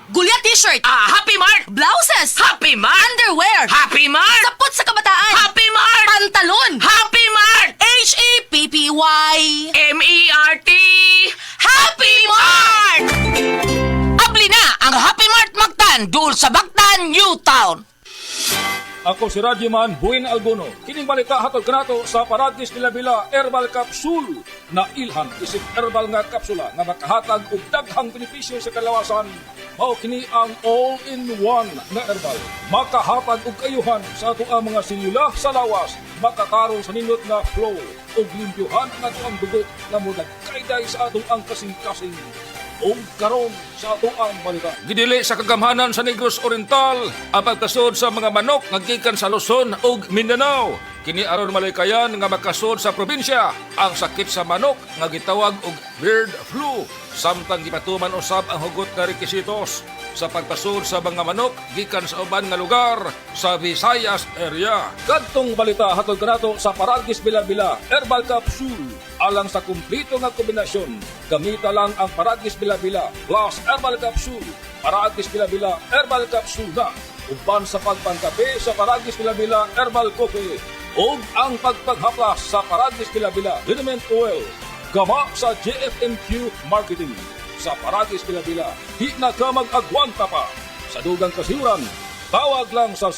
Gulya t-shirt. Happy Mart! Blouses. Happy Mart! Underwear. Happy Mart! Sapot sa kabataan. Happy Mart! Pantalon. Happy Mart! H-A-P-P-Y. M-E-R-T! Happy Mart! Abli na ang Happy Mart Magtan, dul sa Bagtan, New Town. Ako si Radyoman Buin Alguno. Kining balita hatod kanato sa Paradis Bila-Bila Herbal Capsule na ilhan isip herbal nga kapsula nga makahatag og daghang benepisyo sa kalawasan. Mao kini ang all-in-one na herbal. Makahatag og kayuhan sa ato ang mga selula sa lawas. Makakaroon sa nindot nga flow og limpyuhan ang ato ang dugo nga mula kayday sa atong ang kasing-kasing. O karon sa atuang balita. Gidili sa kagamhanan sa Negros Oriental ang pagkasod sa mga manok nga gikan sa Luzon ug Mindanao. Kini aron malikayan nga makasod sa probinsya ang sakit sa manok nga gitawag og bird flu. Samtang gipatuman usab ang hugot nga rekisitos sa pagpasod sa mga manok gikan sa uban nga lugar sa Visayas area. Kadtong balita hatod kanato sa Paradis Bila-Bila Herbal Capsule alang sa kumplito nga kombinasyon. Gamita lang ang Paradis Bila-Bila plus Herbal Capsule. Paradis Bila-Bila Herbal Capsule na uban sa pagpangkape sa Paradis Bila-Bila Herbal Coffee o ang pagpaghaplas sa Paradis Bila-Bila Liniment Oil. Gama sa JFNQ Marketing. Sa Paradis Bila-Bila, di na ka mag-agwanta pa. Sa dugang kasiuran, tawag lang sa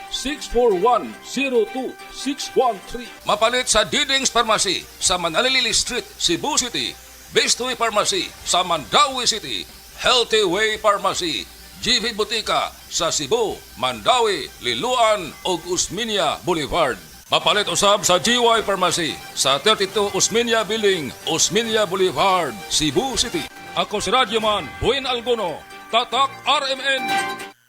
0935-641-02613. Mapalit sa Diding's Pharmacy sa Manalili Street, Cebu City. Bestway Pharmacy sa Mandawi City. Healthy Way Pharmacy, GV Butika sa Cebu, Mandawi, Liloan ug Usmeña Boulevard. Mapalit usab sa GY Pharmacy sa 32 Usmeña Building, Usmeña Boulevard, Cebu City. Ako si Radyoman Buin Alguno, Tatak RMN.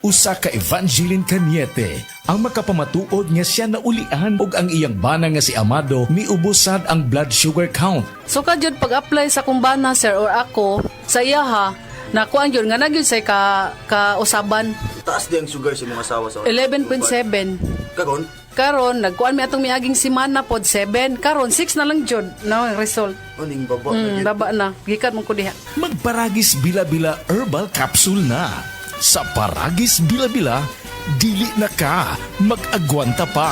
Usa ka Evangeline Cañete ang makapamatuod nga siya naulian og ang iyang bana nga si Amado miubusad ang blood sugar count. So kadyod pag-apply sa kumbana sir or ako sa iya ha, nakuha yun nga nagyod say ka usaban. Taas din ang sugar sa mga asawa sa 11.7. Karon? Karon nagkuan mi atong miaging semana pod 7. Karon 6 na lang jud no ang result. Uning baba. Baba na. Gikat mo ko diha. Magparagis Bila-Bila Herbal Capsule na. Sa Paragis Bila-Bila, dili na ka mag-agwanta pa.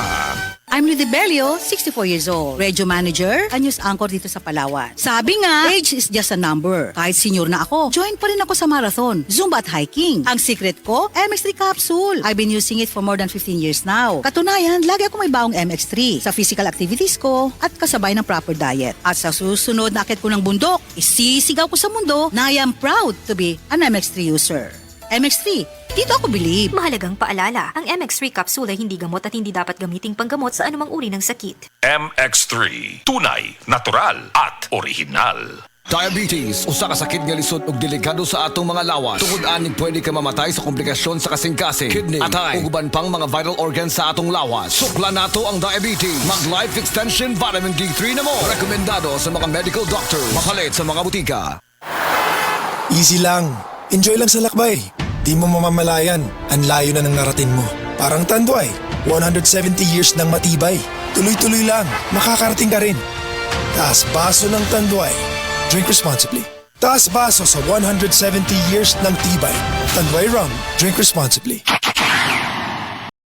I'm Ludi Belio, 64 years old. Radio manager, a news anchor dito sa Palawan. Sabi nga, age is just a number. Kahit senior na ako, join pa rin ako sa marathon, Zumba at hiking. Ang secret ko, MX3 capsule. I've been using it for more than 15 years now. Katunayan, lagi ako may baong MX3 sa physical activities ko at kasabay ng proper diet. At sa susunod na akit ko ng bundok, isisigaw ko sa mundo na I am proud to be an MX3 user. MX3, dito ako believe. Mahalagang paalala, ang MX3 capsule ay hindi gamot at hindi dapat gamiting panggamot sa anumang uri ng sakit. MX3, tunay, natural at original. Diabetes, usa ka sakit nga lisod ug delikado sa atong mga lawas. Tungod aning pwede ka mamatay sa komplikasyon sa kasing-kasing, kidney, atay, ug uban pang mga vital organs sa atong lawas. Sukla nato ang diabetes. Mag Life Extension Vitamin D3 na mo. Rekomendado sa mga medical doctor. Makalit sa mga butika. Easy lang. Enjoy lang sa lakbay. Di mo mamamalayan, ang layo na ng narating mo. Parang Tanduay, 170 years nang matibay. Tuloy-tuloy lang, makakarating ka rin. Taas baso ng Tanduay. Drink responsibly. Taas baso sa 170 years ng tibay. Tanduay Rum. Drink responsibly.